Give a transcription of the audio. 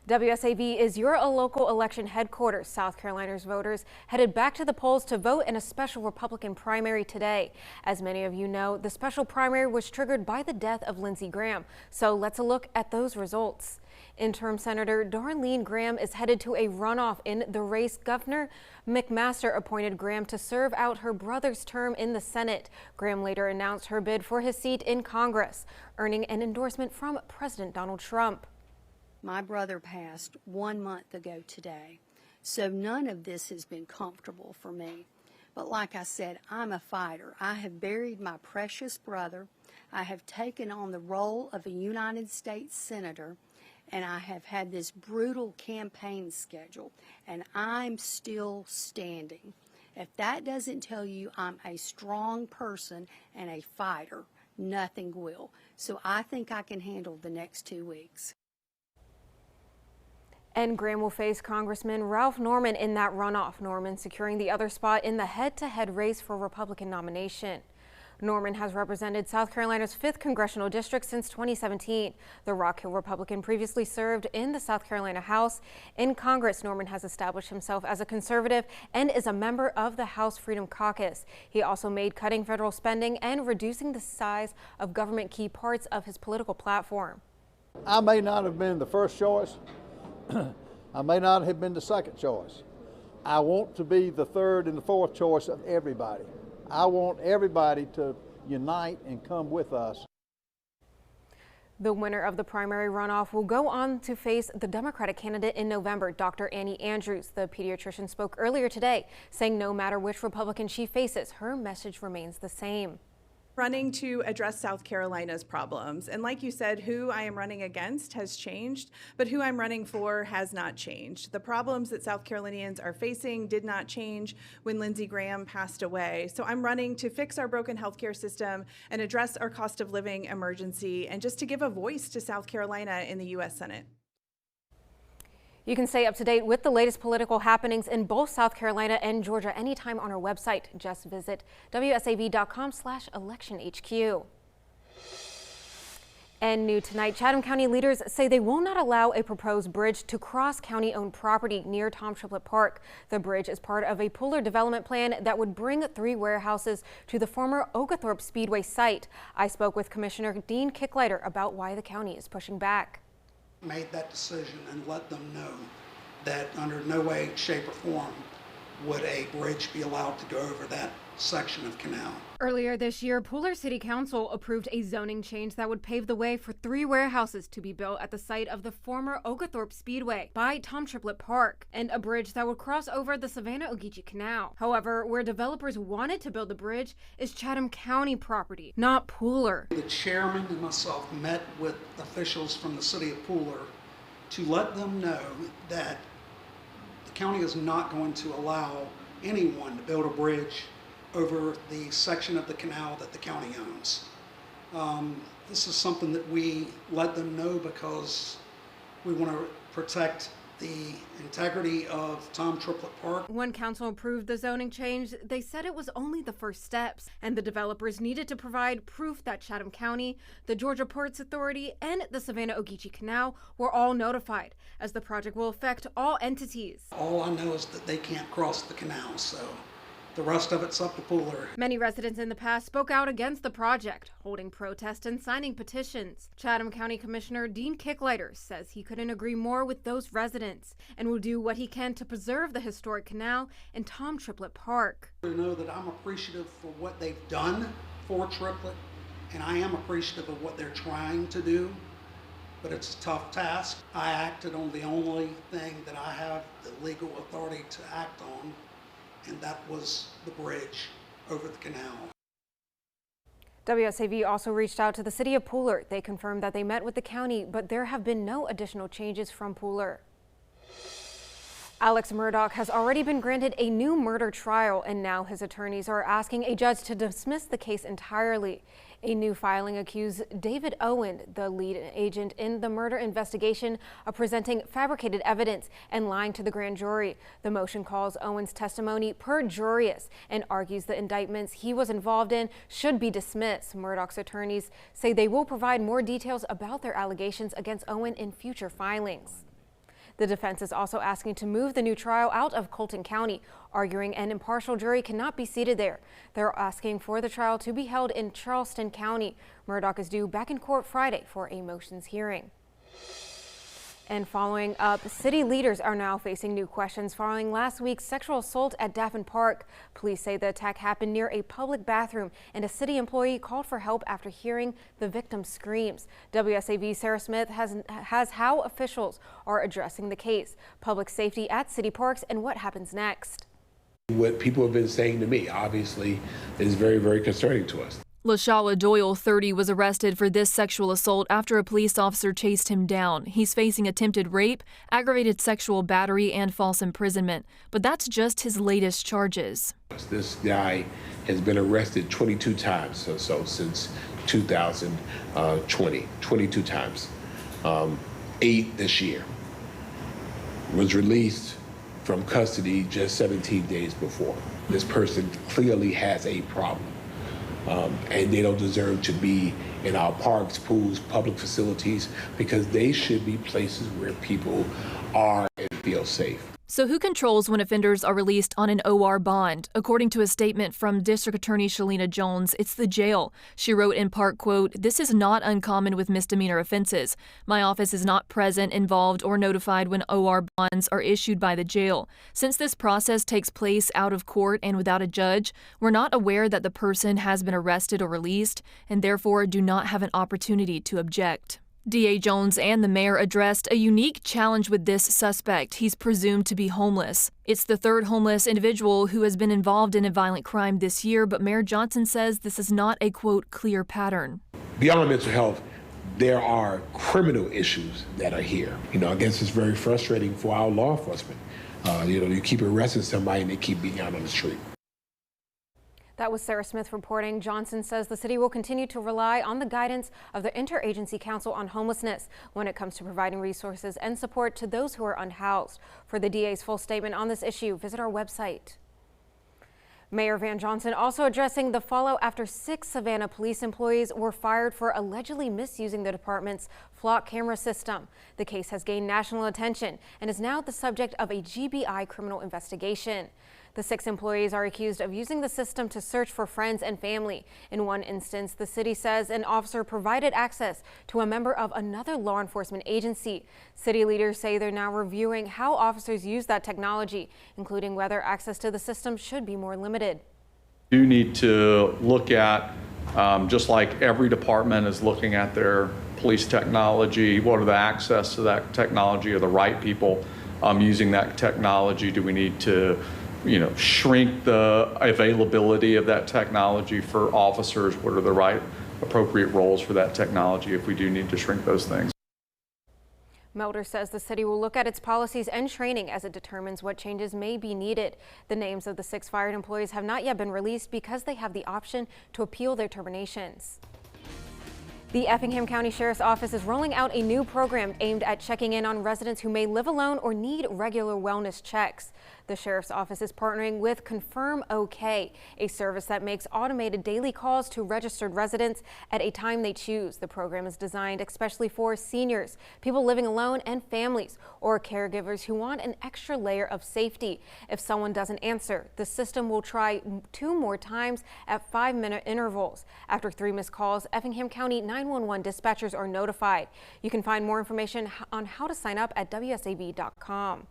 WSAV is your local election headquarters. South Carolina's voters headed back to the polls to vote in a special Republican primary today. As many of you know, the special primary was triggered by the death of Lindsey Graham. So let's look at those results. Interim Senator Darline Graham is headed to a runoff in the race. Governor McMaster appointed Graham to serve out her brother's term in the Senate. Graham later announced her bid for his seat in Congress, earning an endorsement from President Donald Trump. My brother passed 1 month ago today, so none of this has been comfortable for me. But like I said, I'm a fighter. I have buried my precious brother. I have taken on the role of a United States Senator, and I have had this brutal campaign schedule, and I'm still standing. If that doesn't tell you I'm a strong person and a fighter, nothing will. So I think I can handle the next 2 weeks. And Graham will face Congressman Ralph Norman in that runoff. Norman securing the other spot in the head-to-head race for Republican nomination. Norman has represented South Carolina's 5th congressional district since 2017. The Rock Hill Republican previously served in the South Carolina House. In Congress, Norman has established himself as a conservative and is a member of the House Freedom Caucus. He also made cutting federal spending and reducing the size of government key parts of his political platform. I may not have been the first choice. I may not have been the second choice. I want to be the third and the fourth choice of everybody. I want everybody to unite and come with us. The winner of the primary runoff will go on to face the Democratic candidate in November, Dr. Annie Andrews. The pediatrician spoke earlier today, saying no matter which Republican she faces, her message remains the same. Running to address South Carolina's problems. And like you said, who I am running against has changed, but who I'm running for has not changed. The problems that South Carolinians are facing did not change when Lindsey Graham passed away. So I'm running to fix our broken healthcare system and address our cost of living emergency, and just to give a voice to South Carolina in the U.S. Senate. You can stay up to date with the latest political happenings in both South Carolina and Georgia anytime on our website. Just visit wsav.com/electionhq. And new tonight, Chatham County leaders say they will not allow a proposed bridge to cross county-owned property near Tom Triplett Park. The bridge is part of a Pooler development plan that would bring 3 warehouses to the former Oglethorpe Speedway site. I spoke with Commissioner Dean Kicklighter about why the county is pushing back. Made that decision and let them know that under no way, shape, or form would a bridge be allowed to go over that section of canal. Earlier this year, Pooler City Council approved a zoning change that would pave the way for 3 warehouses to be built at the site of the former Oglethorpe Speedway by Tom Triplett Park, and a bridge that would cross over the Savannah-Ogeechee Canal. However, where developers wanted to build the bridge is Chatham County property, not Pooler. The chairman and myself met with officials from the city of Pooler to let them know that the county is not going to allow anyone to build a bridge over the section of the canal that the county owns. This is something that we let them know because we want to protect the integrity of Tom Triplett Park. When council approved the zoning change, they said it was only the first steps, and the developers needed to provide proof that Chatham County, the Georgia Ports Authority, and the Savannah-Ogeechee Canal were all notified, as the project will affect all entities. All I know is that they can't cross the canal, so the rest of it's up to Pooler. Many residents in the past spoke out against the project, holding protests and signing petitions. Chatham County Commissioner Dean Kicklighter says he couldn't agree more with those residents and will do what he can to preserve the historic canal and Tom Triplett Park. I know that I'm appreciative for what they've done for Triplett, and I am appreciative of what they're trying to do, but it's a tough task. I acted on the only thing that I have the legal authority to act on, and that was the bridge over the canal. WSAV also reached out to the city of Pooler. They confirmed that they met with the county, but there have been no additional changes from Pooler. Alex Murdaugh has already been granted a new murder trial, and now his attorneys are asking a judge to dismiss the case entirely. A new filing accused David Owen, the lead agent in the murder investigation, of presenting fabricated evidence and lying to the grand jury. The motion calls Owen's testimony perjurious and argues the indictments he was involved in should be dismissed. Murdaugh's attorneys say they will provide more details about their allegations against Owen in future filings. The defense is also asking to move the new trial out of Colton County, arguing an impartial jury cannot be seated there. They're asking for the trial to be held in Charleston County. Murdaugh is due back in court Friday for a motions hearing. And following up, city leaders are now facing new questions following last week's sexual assault at Daffin Park. Police say the attack happened near a public bathroom, and a city employee called for help after hearing the victim's screams. WSAV Sarah Smith has how officials are addressing the case, public safety at city parks, and what happens next. What people have been saying to me, obviously, is very, very concerning to us. LaShawa Doyle, 30, was arrested for this sexual assault after a police officer chased him down. He's facing attempted rape, aggravated sexual battery, and false imprisonment. But that's just his latest charges. This guy has been arrested 22 times or so since 2020, 22 times, 8 this year. Was released from custody just 17 days before. This person clearly has a problem. And they don't deserve to be in our parks, pools, public facilities, because they should be places where people are and feel safe. So who controls when offenders are released on an OR bond? According to a statement from District Attorney Shalina Jones, it's the jail. She wrote in part, quote, "This is not uncommon with misdemeanor offenses. My office is not present, involved, or notified when OR bonds are issued by the jail. Since this process takes place out of court and without a judge, we're not aware that the person has been arrested or released, and therefore do not have an opportunity to object." DA Jones and the mayor addressed a unique challenge with this suspect. He's presumed to be homeless. It's the third homeless individual who has been involved in a violent crime this year, but Mayor Johnson says this is not a, quote, clear pattern. Beyond mental health, there are criminal issues that are here. I guess it's very frustrating for our law enforcement. You keep arresting somebody and they keep being out on the street. That was Sarah Smith reporting. Johnson says the city will continue to rely on the guidance of the Interagency Council on Homelessness when it comes to providing resources and support to those who are unhoused. For the DA's full statement on this issue, visit our website. Mayor Van Johnson also addressing the fallout after 6 Savannah police employees were fired for allegedly misusing the department's flock camera system. The case has gained national attention and is now the subject of a GBI criminal investigation. The 6 employees are accused of using the system to search for friends and family. In one instance, the city says an officer provided access to a member of another law enforcement agency. City leaders say they're now reviewing how officers use that technology, including whether access to the system should be more limited. You need to look at, just like every department is looking at their police technology, what are the access to that technology? Are the right people using that technology? Do we need to shrink the availability of that technology for officers? What are the right appropriate roles for that technology if we do need to shrink those things? Melder says the city will look at its policies and training as it determines what changes may be needed. The names of the 6 fired employees have not yet been released because they have the option to appeal their terminations. The Effingham County Sheriff's Office is rolling out a new program aimed at checking in on residents who may live alone or need regular wellness checks. The Sheriff's Office is partnering with Confirm OK, a service that makes automated daily calls to registered residents at a time they choose. The program is designed especially for seniors, people living alone, and families, or caregivers who want an extra layer of safety. If someone doesn't answer, the system will try 2 more times at 5-minute intervals. After 3 missed calls, Effingham County 911 dispatchers are notified. You can find more information on how to sign up at WSAV.com.